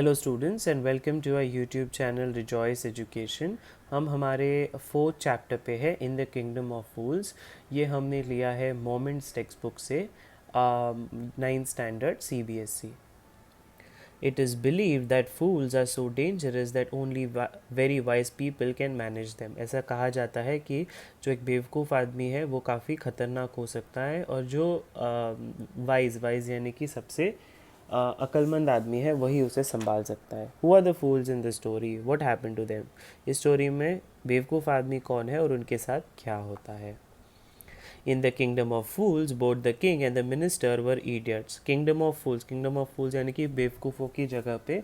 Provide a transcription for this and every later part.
Hello students and welcome to our YouTube channel rejoice education. हम हमारे 4th chapter पे है in the kingdom of fools. ये हमने लिया है मोमेंट्स टेक्स्ट बुक से 9th standard CBSE। It is believed that fools are so dangerous that only very wise people can manage them। ऐसा कहा जाता है कि जो एक बेवकूफ़ आदमी है वो काफ़ी ख़तरनाक हो सकता है और जो वाइज यानी कि सबसे अक्लमंद आदमी है वही उसे संभाल सकता है। Who are the fools in the story, what happened to them. इस स्टोरी में बेवकूफ़ आदमी कौन है और उनके साथ क्या होता है। In the kingdom of fools, both the king and the minister were idiots। kingdom of fools यानी कि बेवकूफ़ों की जगह पे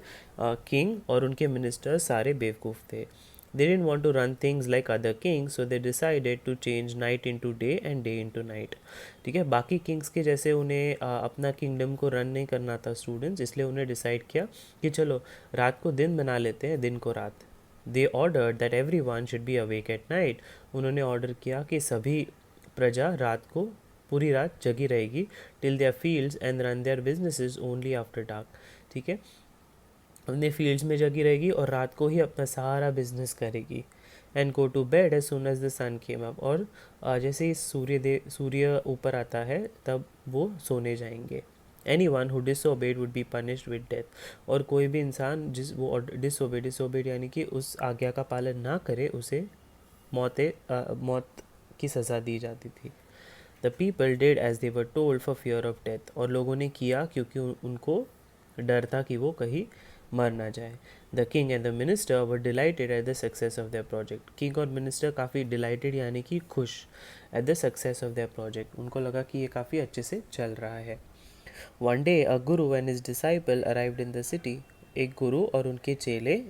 king और उनके minister सारे बेवकूफ़ थे। They didn't want to run things like other kings, so they decided to change night into day and day into night। ठीक है, बाकी किंग्स के जैसे उन्हें अपना किंगडम को रन नहीं करना था स्टूडेंट्स, इसलिए उन्हें डिसाइड किया कि चलो रात को दिन बना लेते हैं, दिन को रात। They order that every one should be awake at night. उन्होंने ऑर्डर किया कि सभी प्रजा रात को पूरी रात जगी रहेगी till there fields and run their businesses only after dark. ठीक है, अपने फील्ड्स में जगी रहेगी और रात को ही अपना सारा बिजनेस करेगी। And go to bed as soon as the sun came up. और जैसे ही सूर्य ऊपर आता है तब वो सोने जाएंगे। Any one who disobeyed would be punished with death. और कोई भी इंसान जिस वो डिसओबेड यानी कि उस आज्ञा का पालन ना करे उसे मौत की सज़ा दी जाती थी। The people did as they were told for fear of death. और लोगों ने किया क्योंकि उनको डर था कि वो कहीं मर ना जाए। The king and the minister were dilated at the success of their project. King और मिनिस्टर काफ़ी डिलाइटेड यानी कि खुश at the success of their project. उनको लगा कि ये काफ़ी अच्छे से चल रहा है। One day a Guru and his disciple arrived in the city. एक गुरु और उनके चेले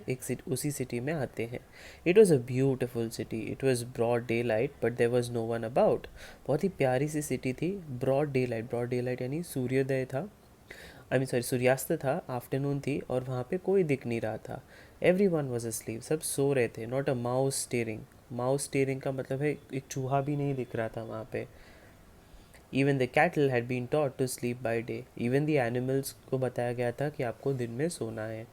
उसी सिटी में आते हैं। It was a beautiful city. It was broad day light but there was no one about. बहुत ही प्यारी सी सिटी थी। ब्रॉड डे लाइट यानी सूर्योदय था, सूर्यास्त था, आफ्टरनून थी और वहाँ पे कोई दिख नहीं रहा था। Every one was asleep. सब सो रहे थे। Not a mouse steering. Mouse steering का मतलब है एक चूहा भी नहीं दिख रहा था वहाँ पे। Even the cattle had been taught to sleep by day. Even the animals को बताया गया था कि आपको दिन में सोना है।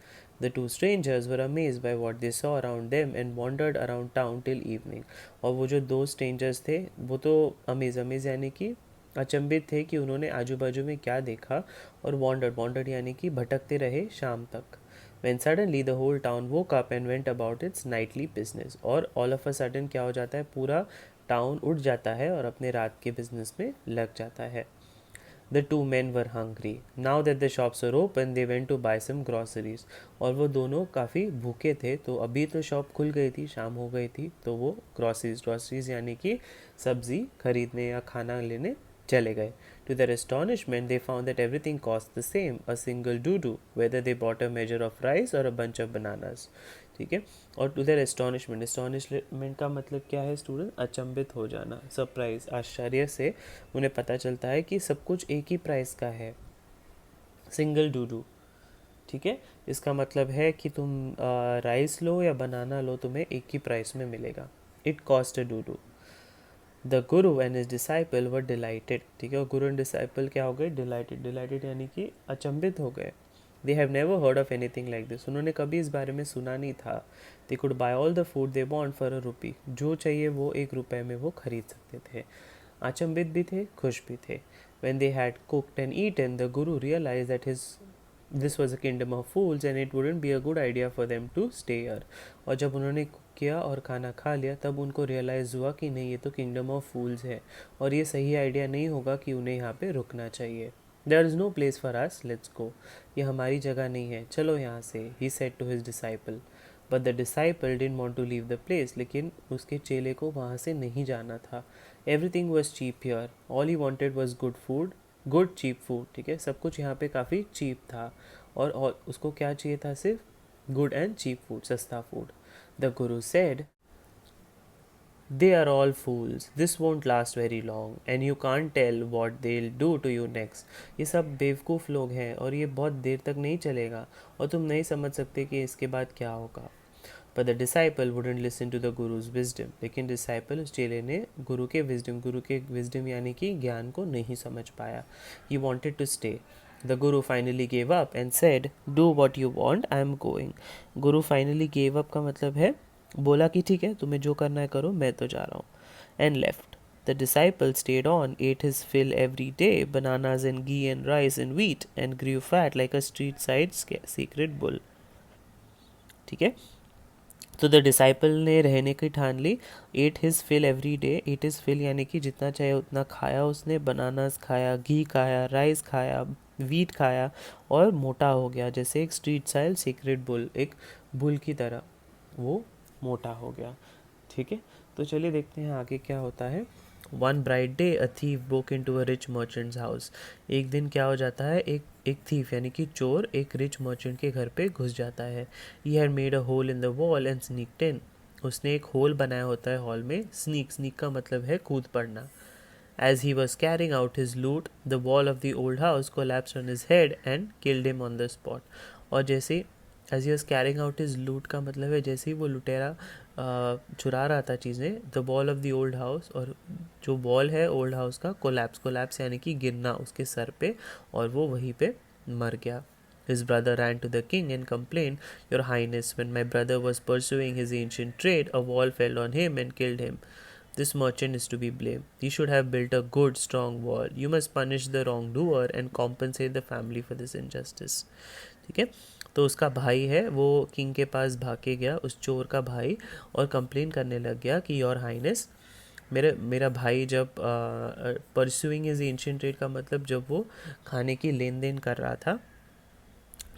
The to strangers were amazed by what they saw around them and wandered around town till evening. और वो जो दो स्ट्रेंजर्स थे वो तो अमेज यानी कि अचंभित थे कि उन्होंने आजू बाजू में क्या देखा। और वॉन्डर्ड यानी कि भटकते रहे शाम तक। When suddenly the whole town woke up and went about its nightly business। और all of a sudden क्या हो जाता है, पूरा टाउन उठ जाता है और अपने रात के बिजनेस में लग जाता है। The two man were hungry now that the shops were open they went to buy some groceries. और वो दोनों काफ़ी भूखे थे, तो अभी तो शॉप खुल गई थी, शाम हो गई थी, तो वो ग्रॉसरीज यानी कि सब्जी खरीदने या खाना लेने चले गए। To their astonishment, they found that everything cost the same, a single doo-doo, whether they bought a measure of rice or a bunch of bananas। ठीक है, और टू देयर एस्टॉनिशमेंट का मतलब क्या है स्टूडेंट, अचंभित हो जाना, सरप्राइज, आश्चर्य से उन्हें पता चलता है कि सब कुछ एक ही प्राइस का है, सिंगल डूडू। ठीक है, इसका मतलब है कि तुम राइस लो या बनाना लो, तुम्हें एक ही प्राइस में मिलेगा। इट कॉस्ट अ डूडू। The Guru and his disciple were delighted. ठीक है, और गुरु एंड डिसाइपल क्या हो गए, डिलाइटेड यानी कि अचंभित हो गए। They have never heard of anything like this. उन्होंने कभी इस बारे में सुना नहीं था। They could buy all the food they want for a rupee. जो चाहिए वो 1 रुपये में वो खरीद सकते थे। अचंभित भी थे, खुश भी थे। When they had cooked and eaten, the Guru realized that this was a kingdom of fools and it wouldn't be a good idea for them to stay here। और जब उन्होंने कुक किया और खाना खा लिया तब उनको रियलाइज़ हुआ कि नहीं, ये तो किंगडम ऑफ फूल्स है और ये सही आइडिया नहीं होगा कि उन्हें यहाँ पे रुकना चाहिए। There is no place for us, let's go. ये हमारी जगह नहीं है, चलो यहाँ से, he said to his disciple. But the disciple didn't want to leave the place. लेकिन उसके चेले को वहाँ से नहीं जाना था। Everything was cheap here, all he wanted was good food, good cheap food. ठीक है, सब कुछ यहाँ पे काफ़ी चीप था और उसको क्या चाहिए था, सिर्फ गुड एंड चीप फूड, सस्ता food. The guru said, they are all fools, this won't last very long and you can't tell what they do to you next. ये सब बेवकूफ़ लोग हैं और ये बहुत देर तक नहीं चलेगा और तुम नहीं समझ सकते कि इसके बाद क्या होगा। पर the disciple wouldn't listen to the guru's wisdom. लेकिन डिसाइपल, उस चेले ने गुरु के विजडम यानी कि ज्ञान को नहीं समझ पाया। He wanted to stay. The Guru finally gave up and said, "Do what you want, I am going." Guru finally gave up का मतलब है बोला कि ठीक है तुम्हें जो करना है करो मैं तो जा रहा हूँ and left. The disciple stayed on, ate his fill every day, bananas and ghee and rice and wheat, and grew fat like a street side secret bull. ठीक है, तो द डिसाइपल ने रहने की ठान ली. Eat his fill every day, eat his fill यानी कि जितना चाहे उतना खाया उसने. बनानास खाया, घी खाया, राइस खाया, वीट खाया और मोटा हो गया जैसे एक स्ट्रीट स्टाइल सीक्रेट बुल, एक बुल की तरह वो मोटा हो गया. ठीक है, तो चलिए देखते हैं आगे क्या होता है. One bright day a thief broke into a rich merchant's house. एक दिन क्या हो जाता है, एक थीफ यानी कि चोर एक रिच मर्चेंट के घर पे घुस जाता है. He had made a hole in the wall and sneaked in. उसने एक होल बनाया होता है हॉल में. स्नीक का मतलब है कूद पड़ना. As he was carrying out his loot, the wall of the old house collapsed on his head and killed him on the spot. और जैसे as he was carrying out his loot का मतलब है जैसे ही वो लुटेरा चुरा रहा था चीज़ें, the wall of the old house, और जो वॉल है ओल्ड हाउस का, कोलैप्स यानी कि गिरना उसके सर पे, और वो वहीं पे मर गया. His brother ran to the king and complained, "Your Highness, when my brother was pursuing his ancient trade, a wall fell on him and killed him. This merchant is to be blamed. He should have built a good, strong wall. You must punish the wrongdoer and compensate the family for this injustice." ठीक है, तो उसका भाई है वो king के पास भाग के गया, उस चोर का भाई, और कंप्लेन करने लग गया कि योर हाइनेस, मेरा भाई जब परस्यूइंग इज एंशियंट ट्रेड का मतलब जब वो खाने की लेन देन कर रहा था,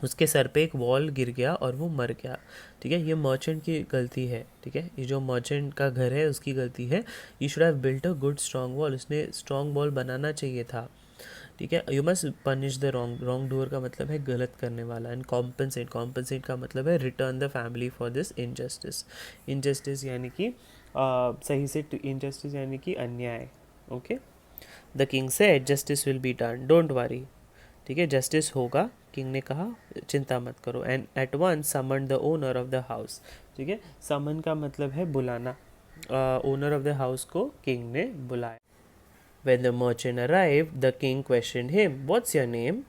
उसके सर पे एक वॉल गिर गया और वो मर गया. ठीक है, ये मर्चेंट की गलती है. ठीक है, ये जो मर्चेंट का घर है उसकी गलती है. You should have built a good strong wall. उसने स्ट्रॉन्ग वॉल बनाना चाहिए था. ठीक है, you must punish the wrong doer का मतलब है गलत करने वाला. एंड कॉम्पनसेट का मतलब है return the family for this injustice यानी कि सही से इनजस्टिस यानी कि अन्याय. Okay, the king said, "justice will be done, don't worry." ठीक है, जस्टिस होगा, किंग ने कहा, चिंता मत करो. And at once summon the owner of the house. ठीक है, समन का मतलब है बुलाना. ओनर ऑफ द हाउस को किंग ने बुलाया. When the merchant arrived, the king questioned him, "What's your name?"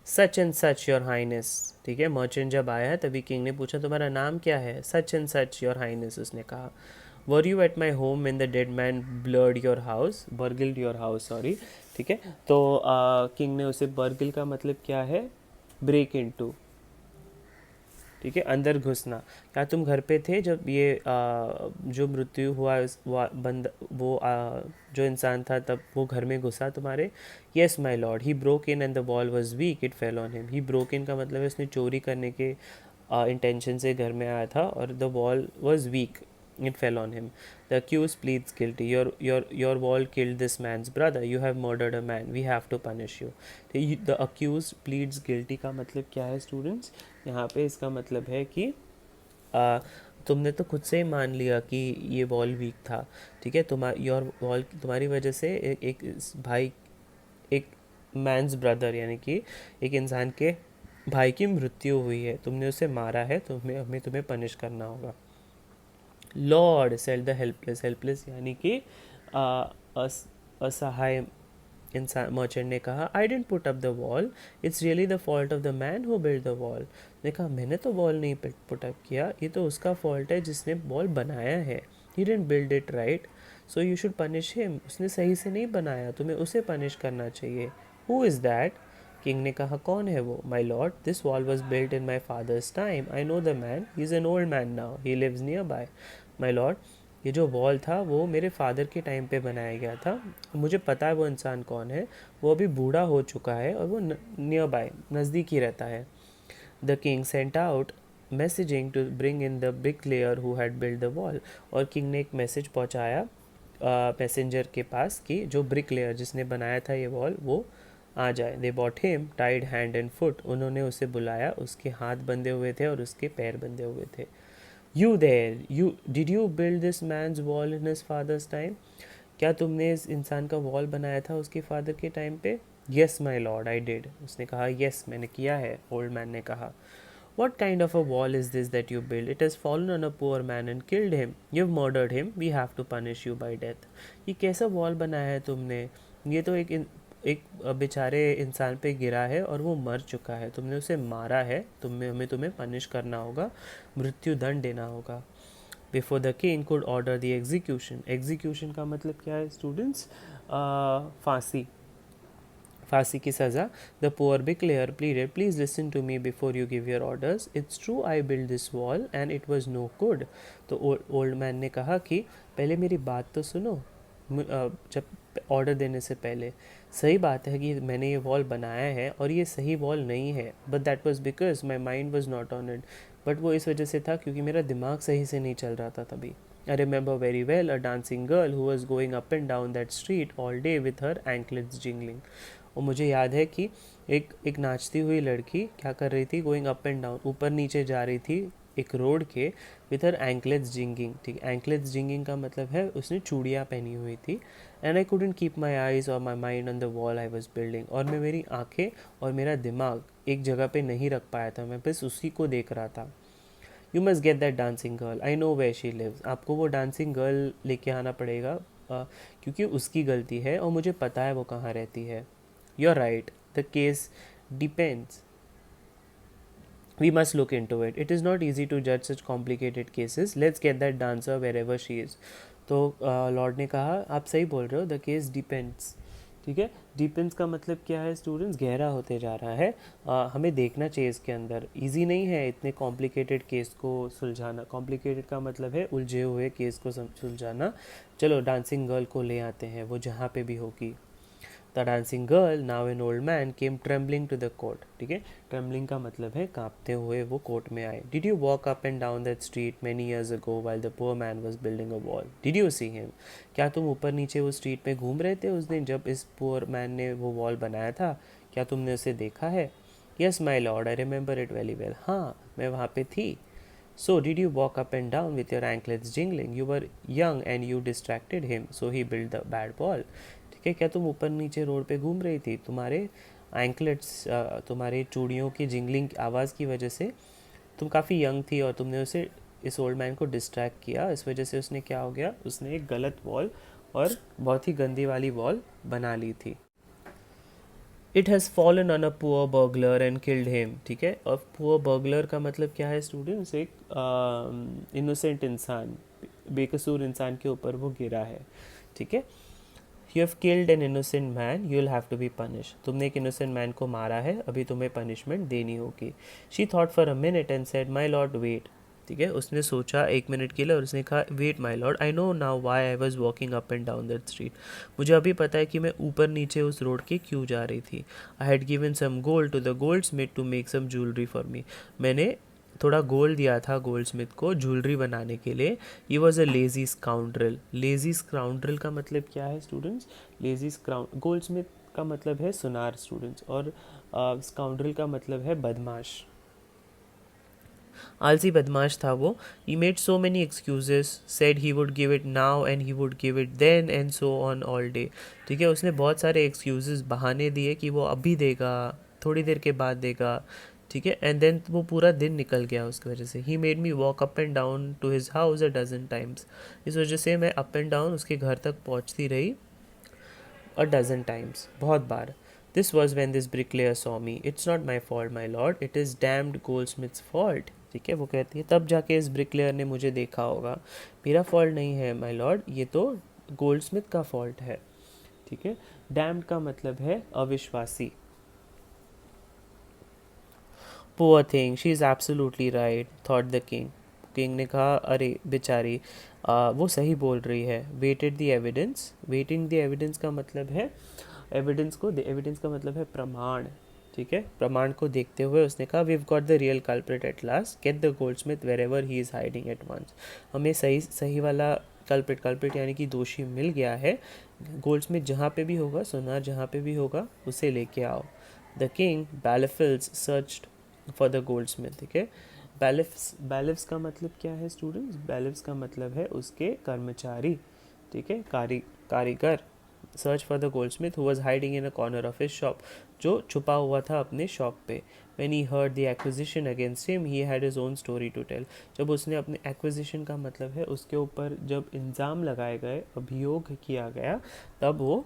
"Such and such, your highness." ठीक है, मर्चेंट जब आया तभी किंग ने पूछा तुम्हारा नाम क्या है. "Such and such, your highness." उसने कहा. "Were you at my home when the dead man burgled your house, sorry." ठीक है, तो किंग ने उसे बर्गिल का मतलब क्या है, ब्रेक इनटू. ठीक है, अंदर घुसना. क्या तुम घर पे थे जब ये जो मृत्यु हुआ बंद वो जो इंसान था तब वो घर में घुसा तुम्हारे. "Yes my lord, he broke in and the wall was weak, it fell on him." He broke in का मतलब है उसने चोरी करने के इंटेंशन से घर में आया था, और the wall was weak, it fell on him. The accused pleads guilty. Your wall killed this man's brother. You have murdered a man. We have to punish you. The accused pleads guilty का मतलब क्या है students, यहाँ पे इसका मतलब है कि तुमने तो खुद से ही मान लिया कि ये वॉल वीक था. ठीक है, योर वॉल तुम्हारी वजह से एक भाई, एक मैंस ब्रदर यानी कि एक इंसान के भाई की मृत्यु हुई है, तुमने उसे मारा है, हमें तुम्हें पनिश करना होगा. लॉर्ड सेड द हेल्पलेस यानी कि असहाय इंसान. मर्चेंट ने कहा, "I didn't put up the wall, it's really the fault of the man who build the wall." ने कहा मैंने तो वॉल नहीं पुट अप किया, ये तो उसका फॉल्ट है जिसने वॉल बनाया है. He didn't build it right, so you should punish him. उसने सही से नहीं बनाया, तुम्हें उसे पनिश करना चाहिए. Who is that? किंग ने कहा, कौन है वो? "My lord, this wall was built in my father's time. I know the man, he is an old man now, he lives near by." My lord, ये जो wall था वो मेरे फादर के टाइम पे बनाया गया था, मुझे पता है वो इंसान कौन है, वो अभी बूढ़ा हो चुका है और वो नियर बाय नज़दीक ही रहता है. The king sent out messaging to bring in the bricklayer who had build the wall. और किंग ने एक मैसेज पहुंचाया मैसेंजर के पास कि जो ब्रिकलेयर जिसने बनाया था ये वॉल वो आ जाए. They bought him tied hand and foot. उन्होंने उसे बुलाया, उसके हाथ बंधे हुए थे और उसके पैर बंधे हुए थे. "You there, did you build this man's wall in his father's time?" क्या तुमने इस इंसान का वॉल बनाया था उसके फादर के टाइम पे? "Yes my lord, I did." उसने कहा, "Yes मैंने किया है." ओल्ड मैन ने कहा. "What kind of a wall is this that you built? It has fallen on a poor man and killed him. You've murdered him. We have to punish you by death." ये कैसा wall बनाया है तुमने? ये तो एक एक बेचारे इंसान पे गिरा है और वो मर चुका है, तुमने उसे मारा है, तुम्हें पनिश करना होगा, मृत्यु दंड देना होगा। Before the king could order the execution. Execution का मतलब क्या है स्टूडेंट्स? फांसी, फांसी की सज़ा। The poor bricklayer pleaded, please listen to me before you give your orders, it's true I build this wall and it was no good. तो old man ने कहा कि पहले मेरी बात तो सुनो, जब ऑर्डर देने से पहले, सही बात है कि मैंने ये वॉल बनाया है और ये सही वॉल नहीं है, but that was because my mind was not on it. But वो इस वजह से था क्योंकि मेरा दिमाग सही से नहीं चल रहा था तभी। I remember very well a dancing girl who was going up and down that street all day with her anklets jingling. और मुझे याद है कि एक नाचती हुई लड़की क्या कर रही थी, गोइंग अप एंड डाउन, ऊपर नीचे जा रही थी एक रोड के, विथ हर एंकलेट्स जिंगिंग। ठीक, एंकलेट्स जिंगिंग का मतलब है उसने चूड़ियाँ पहनी हुई थी। And I couldn't keep my eyes or my mind on the wall I was building. और मैं मेरी आंखें और मेरा दिमाग एक जगह पे नहीं रख पाया था, मैं बस उसी को देख रहा था। You must get that dancing girl, I know where she lives. आपको वो डांसिंग गर्ल लेके आना पड़ेगा, क्योंकि उसकी गलती है और मुझे पता है वो कहाँ रहती है। You are right, the case depends, we must look into it. It is not easy to judge such complicated cases. Let's get that dancer wherever she is. तो लॉर्ड ने कहा आप सही बोल रहे हो, द केस डिपेंड्स। ठीक है, डिपेंड्स का मतलब क्या है स्टूडेंट्स? गहरा होते जा रहा है। हमें देखना चाहिए इसके अंदर। इजी नहीं है इतने कॉम्प्लिकेटेड केस को सुलझाना। कॉम्प्लिकेटेड का मतलब है उलझे हुए केस को सुलझाना। चलो डांसिंग गर्ल को ले आते हैं, वो जहाँ पे भी होगी। The dancing girl, now an old man, came trembling to the court. ठीक है, ट्रेम्बलिंग का मतलब है कांपते हुए वो कोर्ट में आए। Did you walk up and down that street many years ago while the poor man was building a wall? Did you see him? क्या तुम ऊपर नीचे वो स्ट्रीट में घूम रहे थे उस दिन जब इस पुअर मैन ने वो वॉल बनाया था? क्या तुमने उसे देखा है? Yes my lord, I remember it very well. हाँ, मैं वहाँ पे थी। So, did you walk up and down with your anklets jingling? You were young and you distracted him, so he built the bad wall. ठीक है, क्या तुम ऊपर नीचे रोड पे घूम रही थी? तुम्हारे एंकलेट्स, तुम्हारे चूड़ियों की जिंगलिंग आवाज़ की वजह से तुम काफ़ी यंग थी और तुमने उसे, इस ओल्ड मैन को डिस्ट्रैक्ट किया। इस वजह से उसने क्या हो गया, उसने एक गलत वॉल और बहुत ही गंदी वाली वॉल बना ली थी। It has fallen on a poor burglar and killed him. ठीक है, और पुअर बर्गलर का मतलब क्या है स्टूडेंट्स? एक इनोसेंट इंसान, बेकसूर इंसान के ऊपर वो गिरा है। ठीक है, you have killed an innocent man, you will have to be punish. तुमने एक इनोसेंट मैन को मारा है, अभी तुम्हें पनिशमेंट देनी होगी। She thought for a minute and said my lord wait. ठीक है, उसने सोचा एक मिनट के लिए और उसने कहा wait my lord, I know now why I was walking up and down that street. मुझे अभी पता है कि मैं ऊपर नीचे उस रोड के क्यों जा रही थी। I had given some gold to the gold smith to make some jewellery for me. मैंने थोड़ा गोल्ड दिया था गोल्ड स्मिथ को ज्वेलरी बनाने के लिए। ये was a lazy scoundrel. Lazy scoundrel का मतलब क्या है स्टूडेंट्स? लेजी स्काउंड, गोल्ड स्मिथ का मतलब है सुनार स्टूडेंट्स, और स्काउंड्रल का मतलब है बदमाश, आलसी बदमाश था वो। He made so many excuses, said he would give it now and he would give it then and so on all day. ठीक है, उसने बहुत सारे एक्सक्यूजेस, बहाने दिए कि वो अभी देगा, थोड़ी देर के बाद देगा। ठीक है, एंड देन वो पूरा दिन निकल गया उसकी वजह से। He made me walk up and down to his house a dozen times. इस वजह से मैं अप एंड डाउन उसके घर तक पहुंचती रही a dozen times, बहुत बार। This was when this bricklayer saw me. It's not my fault, my lord. It is damned goldsmith's fault. ठीक है, वो कहती है तब जाके इस ब्रिकलेयर ने मुझे देखा होगा। मेरा फॉल्ट नहीं है माय लॉर्ड, ये तो गोल्डस्मिथ का फॉल्ट है। ठीक है, डैम्ड का मतलब है अविश्वासी। Poor thing, she is absolutely right, thought the king. King ने कहा अरे बेचारी, वो सही बोल रही है। Weighted the evidence, weighting the evidence का मतलब है एविडेंस को, एविडेंस का मतलब है प्रमाण। ठीक है, प्रमाण को देखते हुए उसने कहा we have got the real culprit at last, get the goldsmith wherever he is hiding at once. हमें सही सही वाला कल्प्रिट, कल्प्रिट यानी कि दोषी मिल गया है। गोल्डस्मिथ जहाँ पे भी होगा, सोनार जहाँ पे भी होगा, उसे लेके आओ। The king bailiffs searched for the goldsmith. ठीक है, बैलिफ्स, बैलिफ्स का मतलब क्या है स्टूडेंट्स? बैलिफ्स का मतलब है उसके कर्मचारी। ठीक है, कारीगर। Search for the goldsmith who was hiding in a corner of his shop, जो छुपा हुआ था अपने शॉप पे। When he heard the acquisition against him he had his own story to tell. जब उसने अपने, एक्विजिशन का मतलब है उसके ऊपर जब इल्ज़ाम लगाए गए, अभियोग किया गया, तब वो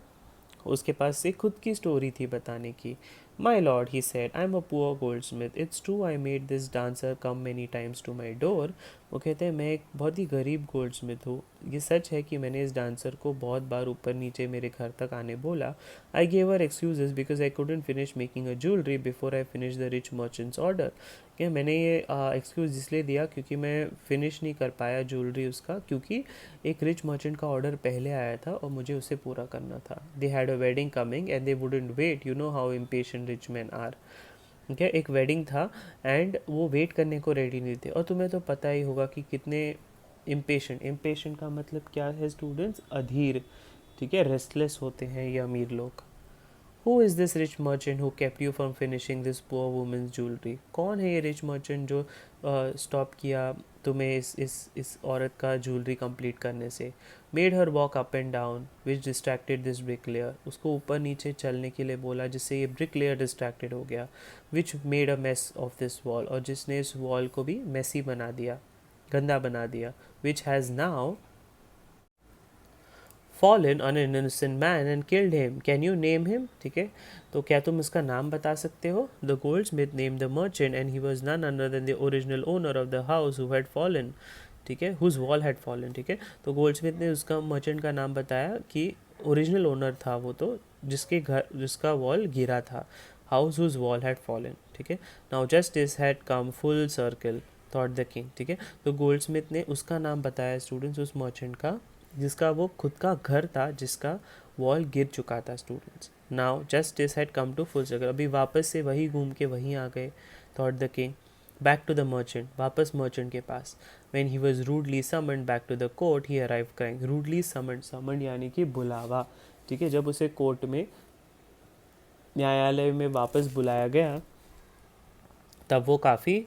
उसके पास से खुद की स्टोरी थी बताने की। My lord, he said, I am a poor goldsmith. It's true I made this dancer come many times to my door. वो कहते हैं मैं एक बहुत ही गरीब गोल्डस्मिथ हूँ, ये सच है कि मैंने इस डांसर को बहुत बार ऊपर नीचे मेरे घर तक आने बोला। I gave her excuses because I couldn't finish making a jewelry before I finished the rich merchant's order. कि मैंने ये एक्सक्यूज़ इसलिए दिया क्योंकि मैं फिनिश नहीं कर पाया ज्वेलरी उसका, क्योंकि एक रिच मर्चेंट का ऑर्डर पहले आया था और मुझे उसे पूरा करना था। They had a wedding coming and they wouldn't wait, you know how impatient rich man are. ठीक है, एक वेडिंग था एंड वो वेट करने को रेडी नहीं थे। और तुम्हें तो पता ही होगा कि कितने इम्पेशेंट, इम्पेशेंट का मतलब क्या है स्टूडेंट्स, अधीर, ठीक है, रेस्टलेस होते हैं ये अमीर लोग। Who is this rich merchant who kept you from finishing this poor women's jewellery? कौन है ये रिच मर्चेंट जो स्टॉप किया तुम्हें इस औरत का ज्वेलरी कंप्लीट करने से? Made her walk up and down which distracted this brick layer, उसको ऊपर नीचे चलने के लिए बोला जिससे ये ब्रिक लेयर डिस्ट्रैक्टेड हो गया। Which made a mess of this wall, और जिसने इस वॉल को भी मेसी बना दिया, गंदा बना दिया। Which has now fallen on an innocent man and killed him. Can you name him? ठीक है, तो क्या तुम इसका नाम बता सकते हो? The goldsmith named the merchant and he was none other than the original owner of the house who had fallen. ठीक है, whose wall had fallen. ठीक है, तो गोल्डस्मिथ ने उसका मर्चेंट का नाम बताया कि ओरिजिनल ओनर था वो, तो जिसके घर, जिसका वॉल गिरा था, house whose wall had fallen. ठीक है, now justice had come full circle thought the king. ठीक है, तो गोल्डस्मिथ ने उसका नाम बताया स्टूडेंट्स, उस मर्चेंट का जिसका वो खुद का घर था, जिसका वॉल गिर चुका था students. Now justice had come to full circle, अभी वापस से वही घूम के वहीं आ गए, thought the king. Back to the merchant, वापस मर्चेंट के पास। When he was rudely summoned back to the court he arrive crying. Rudely summoned, summoned यानी कि बुलावा। ठीक है, जब उसे कोर्ट में, न्यायालय में वापस बुलाया गया तब वो काफ़ी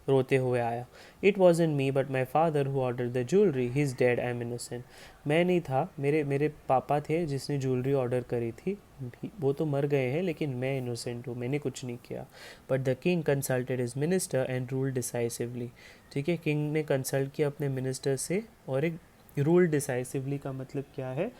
रोते हुए आया। It was in me but my father who order the jewellery, he is dead, I am innocent. मैं नहीं था, मेरे मेरे पापा थे जिसने ज्वेलरी ऑर्डर करी थी, वो तो मर गए हैं, लेकिन मैं इनोसेंट हूँ, मैंने कुछ नहीं किया। But the king consulted his minister and rule decisively. ठीक है, किंग ने कंसल्ट किया अपने मिनिस्टर से और एक रूल डिसाइसिवली का मतलब क्या है,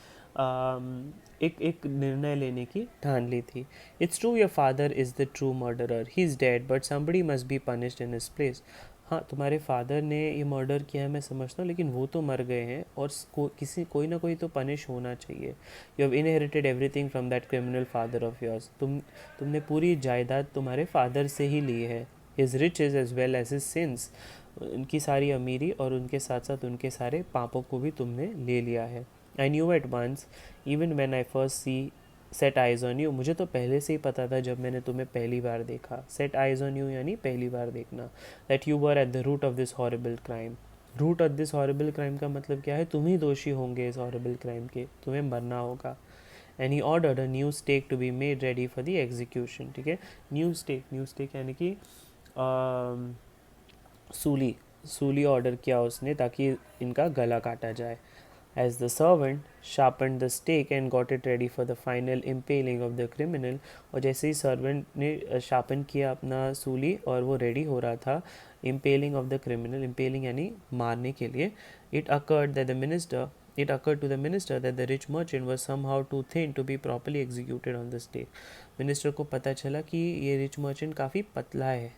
एक निर्णय लेने की ठान ली थी। It's true your father is the true murderer, he is dead but somebody must be punished in his place. हाँ, तुम्हारे फादर ने ये मर्डर किया है मैं समझता हूँ, लेकिन वो तो मर गए हैं और कोई ना कोई तो पनिश होना चाहिए। You have inherited everything from that criminal father of yours. तुमने पूरी जायदाद तुम्हारे फादर से ही ली है। His riches as well as his sins, उनकी सारी अमीरी और उनके साथ साथ उनके सारे पापों को भी तुमने ले लिया है। I knew at once even when I first set eyes on you, मुझे तो पहले से ही पता था जब मैंने तुम्हें पहली बार देखा। सेट आइज ऑन यू यानी पहली बार देखना। That you were at the root of this horrible crime. Root of this horrible crime का मतलब क्या है, तुम ही दोषी होंगे इस हॉरिबल क्राइम के, तुम्हें मरना होगा। And he ordered a new stake to be made ready for the execution. ठीक है, न्यू स्टेक यानी कि सूली, सूली ऑर्डर किया उसने ताकि इनका गला काटा जाए। As the servant sharpened the stake and got it ready for the final impaling of the criminal, और जैसे ही सर्वेंट ने शार्पन किया अपना सूली और वो रेडी हो रहा था impelling of the criminal, impelling यानी मारने के लिए, it occurred that the minister it occurred to the minister that the rich merchant was somehow too thin to be properly executed on the stake. Minister को पता चला कि ये rich merchant काफ़ी पतला है,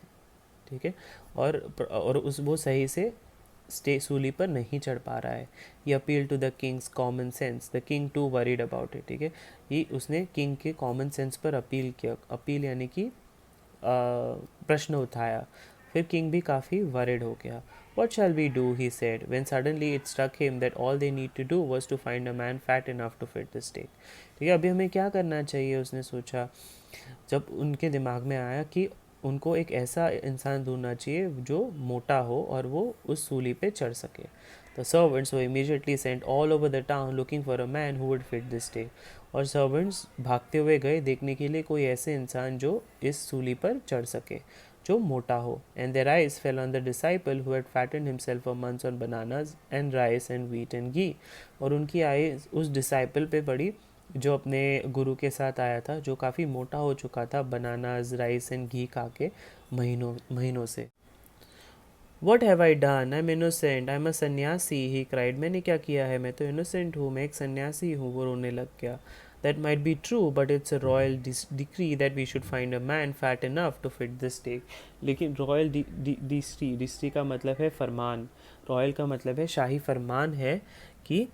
ठीक है, और उस वो सही से स्टे सूली पर नहीं चढ़ पा रहा है। ये appeal to the king's common sense, the king too worried about it. ठीक है, ये उसने किंग के कॉमन सेंस पर अपील किया, अपील यानी कि प्रश्न उठाया। फिर किंग भी काफ़ी वरिड हो गया। What shall we do, he said, when suddenly it struck him that all they need to do was to find a man fat enough to fit the stake. ठीक है, अभी हमें क्या करना चाहिए, उसने सोचा। जब उनके दिमाग में आया कि उनको एक ऐसा इंसान ढूंढना चाहिए जो मोटा हो और वो उस सूली पे चढ़ सके। The servants were immediately sent all over the town looking for a man who would fit this stake. और सर्वेंट्स भागते हुए गए देखने के लिए कोई ऐसे इंसान जो इस सूली पर चढ़ सके, जो मोटा हो। And their eyes fell on the disciple who had fattened himself for months on bananas and rice and wheat and ghee. और उनकी आईज उस डिसाइपल पे पड़ी जो अपने गुरु के साथ आया था, जो काफ़ी मोटा हो चुका था बनानाज, राइस एंड घी खा के महीनों से। What have I done, I am innocent, I am a सन्यासी, ही क्राइड। मैंने क्या किया है, मैं तो इनोसेंट हूँ, मैं एक सन्यासी हूँ, वो रोने लग गया। That might be true, but it's a royal decree that we should find a man fat enough to fit the stake. लेकिन रॉयल डिस्ट्री का मतलब है फरमान, रॉयल का मतलब है शाही फरमान है कि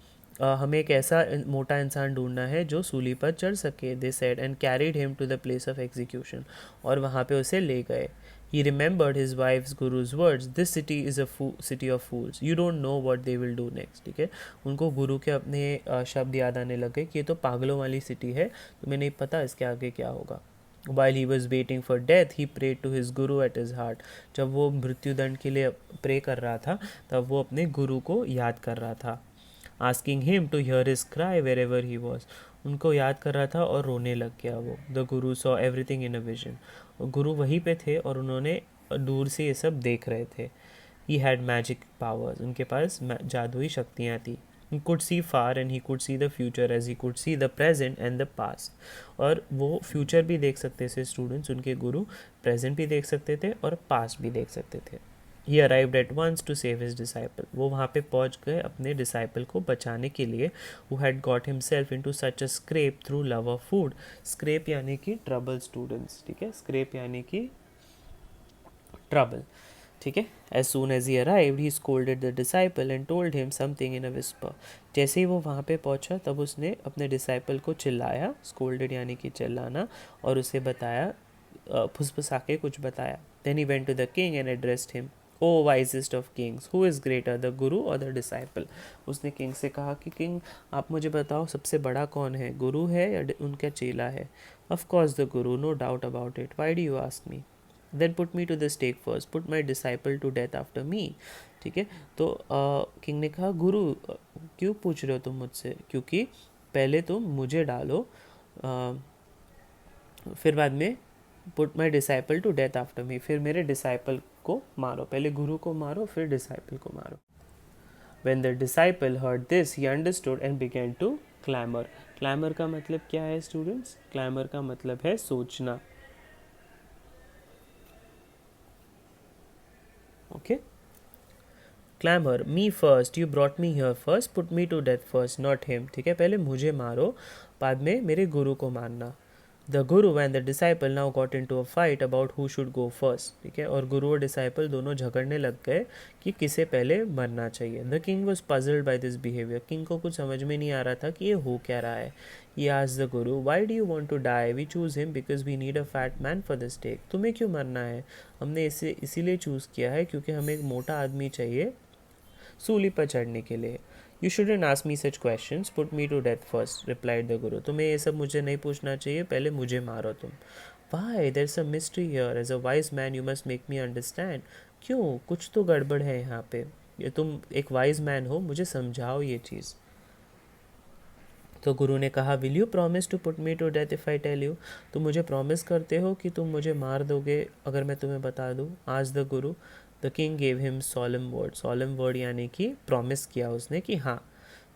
हमें एक ऐसा मोटा इंसान ढूंढना है जो सूली पर चढ़ सके. They said and carried him to the place of execution. और वहाँ पे उसे ले गए. He remembered his wife's guru's words. This city is a city of fools. You don't know what they will do next. ठीक है, उनको गुरु के अपने शब्द याद आने लगे कि ये तो पागलों वाली सिटी है, तुम्हें नहीं पता इसके आगे क्या होगा. While he was waiting for death, he prayed to his guru at his heart. जब वो मृत्युदंड के लिए प्रे कर रहा था, तब वो अपने गुरु को याद कर रहा था. Asking him to hear his cry wherever he was. उनको याद कर रहा था और रोने लग गया वो. The guru saw everything in a vision. गुरु वहीं पे थे और उन्होंने दूर से ये सब देख रहे थे. He had magic powers. उनके पास जादुई शक्तियाँ थी. He could see far and he could see the future as he could see the present and the past. और वो फ्यूचर भी देख सकते थे स्टूडेंट्स, उनके गुरु प्रेजेंट भी देख सकते थे और पास्ट भी देख सकते थे. He arrived at once to save his disciple. वो वहाँ पे पहुँच गए अपने डिसाइपल को बचाने के लिए. Who had got himself into such a scrape through love of food. Scrape यानी कि trouble स्टूडेंट्स, ठीक है, scrape यानी कि trouble, ठीक है. As soon as he arrived, he scolded the disciple and told him something in a whisper. जैसे ही वो वहाँ पे पहुँचा तब उसने अपने डिसाइपल को चिल्लाया, scolded यानी कि चिल्लाना, और उसे बताया, फुसफुसा के कुछ बताया. Then he went to the king and addressed him. O wisest of kings, who is greater, the guru or the disciple? उसने किंग से कहा कि किंग आप मुझे बताओ सबसे बड़ा कौन है, गुरु है या उनका चेला है. Of course the guru, no doubt about it. Why do you ask me? Then put me to the stake first. Put my disciple to death after me. ठीक है, तो किंग ने कहा गुरु क्यों पूछ रहे हो तुम मुझसे, क्योंकि पहले तुम मुझे डालो, फिर बाद में put my disciple to death after me, फिर मेरे डिसाइपल को मारो, पहले गुरु को मारो फिर डिसाइपल को मारो. When the disciple heard this, he understood and began to clamor. Clamor का मतलब क्या है स्टूडेंट्स? Clamor का मतलब है सोचना. Okay? Clamor, me first, you brought me here first, put me to death first, not him. ठीक है, पहले मुझे मारो, बाद में मेरे गुरु को मारना. The guru and the disciple now got into a fight about who should go first. ठीक है, और गुरु और डिसाइपल दोनों झगड़ने लग गए कि किसे पहले मरना चाहिए. The king was puzzled by this behavior. King को कुछ समझ में नहीं आ रहा था कि ये हो क्या रहा है. He asked the guru, why do you want to die? We choose him because we need a fat man for the stake. तुम्हें क्यों मरना है? हमने इसे इसीलिए चूज़ किया है क्योंकि हमें एक मोटा आदमी चाहिए सूली पर चढ़ने के लिए. You shouldn't ask me such questions. Put me to death first, replied the guru. तुम्हें ये सब मुझे नहीं पूछना चाहिए, पहले मुझे मारो तुम. Why? There's a mystery here. As a wise man, you must make me understand. क्यों? कुछ तो गड़बड़ है यहाँ पे. ये तुम एक वाइज मैन हो, मुझे समझाओ ये चीज़. तो गुरु ने कहा, will you promise to put me to death if I tell you. तुम मुझे प्रॉमिस करते हो कि तुम मुझे मार दोगे अगर मैं तुम्हें बता दूँ. आज the Guru. The king gave him solemn word. solemn word यानी कि प्रॉमिस किया उसने कि हाँ.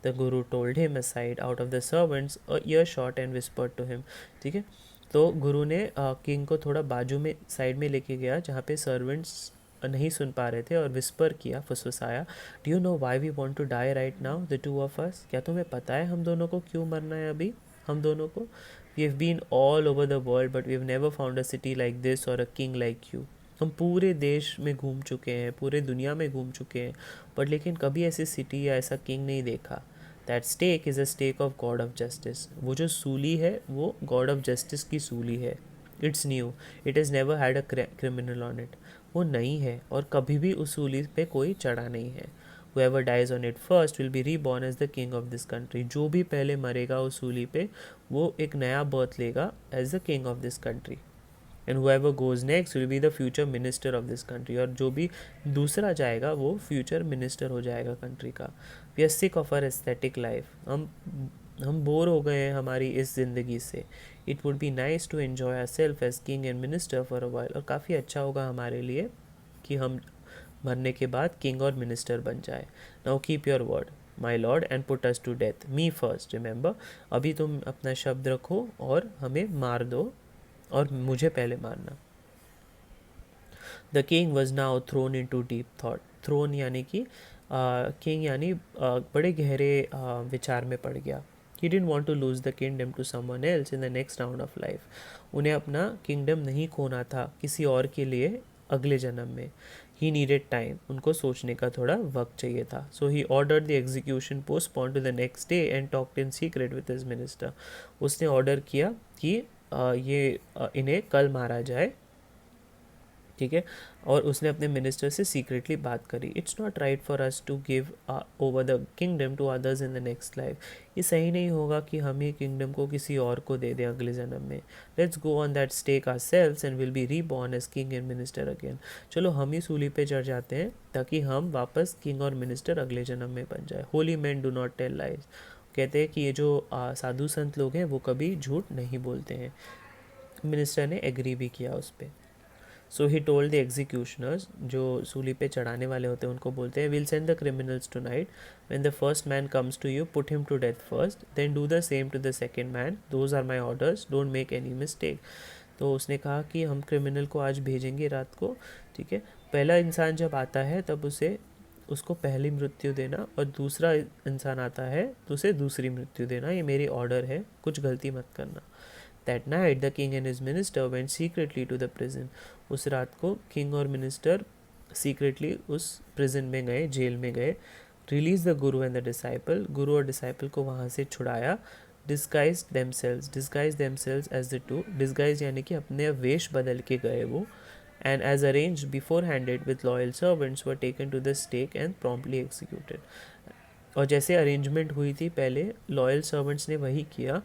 The Guru told him aside out of the servants a earshot and whispered to him. ठीक है, तो गुरु ने किंग को थोड़ा बाजू में साइड में लेके गया जहाँ पे सर्वेंट्स नहीं सुन पा रहे थे और विस्पर किया, फुसफुसाया. Do you know why we want to die right now the two of us. क्या तुम्हें पता है हम दोनों को क्यों मरना है अभी, हम दोनों को. We have been all over the world but we have never found a city like this or a king like you. हम पूरे देश में घूम चुके हैं, पूरे दुनिया में घूम चुके हैं, बट लेकिन कभी ऐसी सिटी या ऐसा किंग नहीं देखा. That stake is a stake of God of justice. वो जो सूली है वो गॉड ऑफ जस्टिस की सूली है. It's new, it has never had a criminal on it. वो नई है और कभी भी उस सूली पे कोई चढ़ा नहीं है. Whoever dies on it first will be reborn as the king of this country. जो भी पहले मरेगा उस सूली पे वो एक नया बर्थ लेगा as the king of this country. And whoever goes next will be the future minister of this country. और जो भी दूसरा जाएगा वो future minister हो जाएगा कंट्री का. We are sick of our aesthetic life. हम बोर हो गए हैं हमारी इस ज़िंदगी से. It would be nice to enjoy ourselves as king and minister for a while. और काफ़ी अच्छा होगा हमारे लिए कि हम मरने के बाद किंग और मिनिस्टर बन जाए. Now keep your word, my lord, and put us to death. Me first, remember. अभी तुम अपना शब्द रखो और हमें मार दो और मुझे पहले मारना. The king was now thrown into deep thought. Thrown यानी कि किंग यानी बड़े गहरे विचार में पड़ गया. He didn't want to lose the kingdom to someone else in the next round of life. उन्हें अपना किंगडम नहीं खोना था किसी और के लिए अगले जन्म में. He needed time. उनको सोचने का थोड़ा वक्त चाहिए था. So he ordered the execution postponed to the next day and talked in secret with his minister. उसने ऑर्डर किया कि इन्हें कल मारा जाए, ठीक है, और उसने अपने मिनिस्टर से सीक्रेटली बात करी. It's not right for us to give over the kingdom to others in the next life. ये सही नहीं होगा कि हम ये किंगडम को किसी और को दे दें अगले जन्म में. Let's go on that stake ourselves and will be reborn as king and minister again. चलो हम ही सूली पे चढ़ जाते हैं ताकि हम वापस किंग और मिनिस्टर अगले जन्म में बन जाए. Holy man do not tell lies. कहते हैं कि ये जो साधु संत लोग हैं वो कभी झूठ नहीं बोलते हैं. मिनिस्टर ने एग्री भी किया उस पर. सो ही टोल्ड द एग्जीक्यूशनर्स, जो सूली पे चढ़ाने वाले होते हैं उनको बोलते हैं, will send the criminals tonight. When the first man comes to you put him to death first, then do the same to the second man. Those are my orders, don't make any mistake. तो उसने कहा कि हम criminal को आज भेजेंगे रात को, ठीक है. पहला इंसान जब आता है तब उसको पहली मृत्यु देना, और दूसरा इंसान आता है तो उसे दूसरी मृत्यु देना. ये मेरी ऑर्डर है, कुछ गलती मत करना. That night the king and his minister went secretly to the prison. उस रात को किंग और मिनिस्टर सीक्रेटली उस प्रिजन में गए, जेल में गए. Release the Guru and the disciple. गुरु और डिसाइपल को वहाँ से छुड़ाया. Disguise themselves as the two. Disguise यानी कि अपने वेश बदल के गए वो. And as arranged beforehand with loyal servants were taken to the stake and promptly executed. और जैसे अरेंजमेंट हुई थी पहले, लॉयल सर्वेंट्स ने वही किया.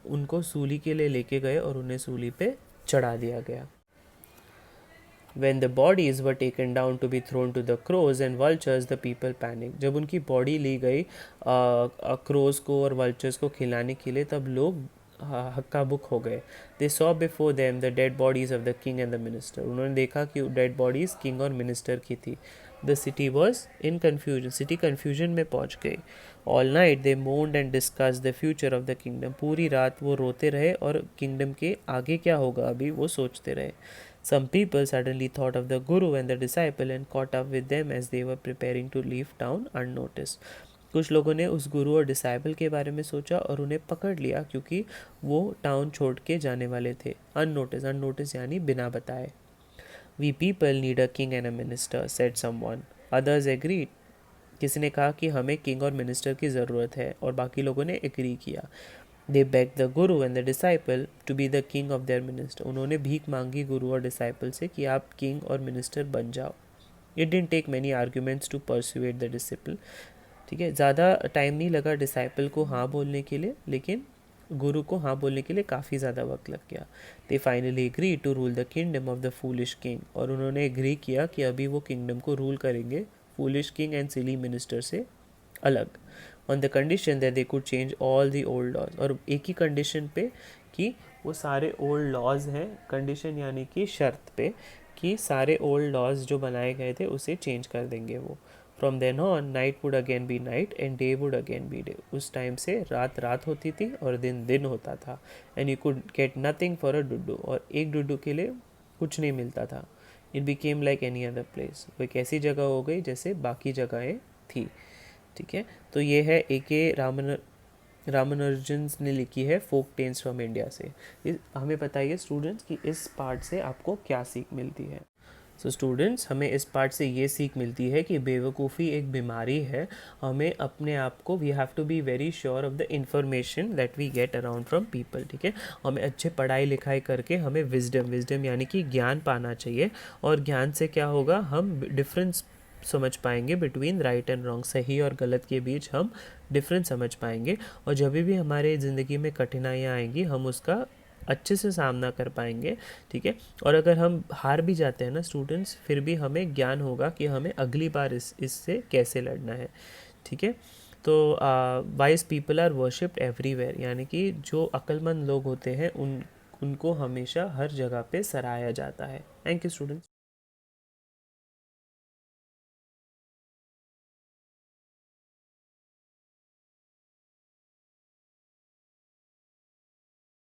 उनको सूली के लिए लेके गए और उन्हें सूली पे चढ़ा दिया गया. When the bodies were taken down to be thrown to the crows and vultures, the people panicked. जब उनकी बॉडी ली गई क्रोज को और वल्चर्स को खिलाने के लिए, तब लोग हक्का बुक हो गए. They saw before them the dead bodies of the king and the minister. उन्होंने देखा कि डेड बॉडीज किंग और मिनिस्टर की थी. The city was in confusion. City confusion में पहुंच गई. All night they mourned and discussed the future of the kingdom. पूरी रात वो रोते रहे और किंगडम के आगे क्या होगा अभी वो सोचते रहे. Some people suddenly thought of the guru and the disciple and caught up with them as they were preparing to leave town unnoticed. कुछ लोगों ने उस गुरु और डिसाइपल के बारे में सोचा और उन्हें पकड़ लिया क्योंकि वो टाउन छोड़ के जाने वाले थे. अननोटिस यानी बिना बताए. We people need a king and a minister, said someone. Others agreed. किसी ने कहा कि हमें किंग और मिनिस्टर की ज़रूरत है, और बाकी लोगों ने एग्री किया. They begged the guru and the disciple to be the king of their minister. उन्होंने भीख मांगी गुरु और डिसाइपल से कि आप किंग और मिनिस्टर बन जाओ. It didn't take many arguments to persuade the disciple. ठीक है, ज़्यादा टाइम नहीं लगा डिसाइपल को हाँ बोलने के लिए, लेकिन गुरु को हाँ बोलने के लिए काफ़ी ज़्यादा वक्त लग गया. They finally agree to rule the kingdom of the foolish king. और उन्होंने एग्री किया कि अभी वो किंगडम को रूल करेंगे foolish king and silly minister से अलग. On the condition that they could change all the old laws. और एक ही कंडीशन पे कि वो सारे ओल्ड लॉज हैं, कंडीशन यानी कि शर्त पे कि सारे ओल्ड लॉज जो बनाए गए थे उसे चेंज कर देंगे वो. From then on, night would again be night and day would again be day. उस टाइम से रात होती थी और दिन होता था. And you could get nothing for a Duddu. और एक डुड्डू के लिए कुछ नहीं मिलता था. It became like any other place. वो एक ऐसी जगह हो गई जैसे बाकी जगहें थी. ठीक है, तो ये है A.K. रामानुजन ने लिखी है फोक टेल्स फ्रॉम इंडिया से. हमें बताइए स्टूडेंट्स कि इस पार्ट से आपको क्या सीख मिलती है. सो स्टूडेंट्स, हमें इस पार्ट से ये सीख मिलती है कि बेवकूफ़ी एक बीमारी है. हमें अपने आप को we have to be very sure of the information that we get around from people. ठीक है, हमें अच्छे पढ़ाई लिखाई करके हमें विजडम यानी कि ज्ञान पाना चाहिए. और ज्ञान से क्या होगा, हम डिफरेंस समझ पाएंगे बिटवीन राइट एंड रॉन्ग. सही और गलत के बीच हम डिफरेंस समझ पाएंगे. और जब भी हमारे ज़िंदगी में कठिनाइयाँ आएंगी हम उसका अच्छे से सामना कर पाएंगे. ठीक है, और अगर हम हार भी जाते हैं ना स्टूडेंट्स, फिर भी हमें ज्ञान होगा कि हमें अगली बार इससे कैसे लड़ना है. ठीक है, तो wise people are worshipped everywhere. यानी कि जो अक्लमंद लोग होते हैं उनको हमेशा हर जगह पे सराहा जाता है. Thank you students.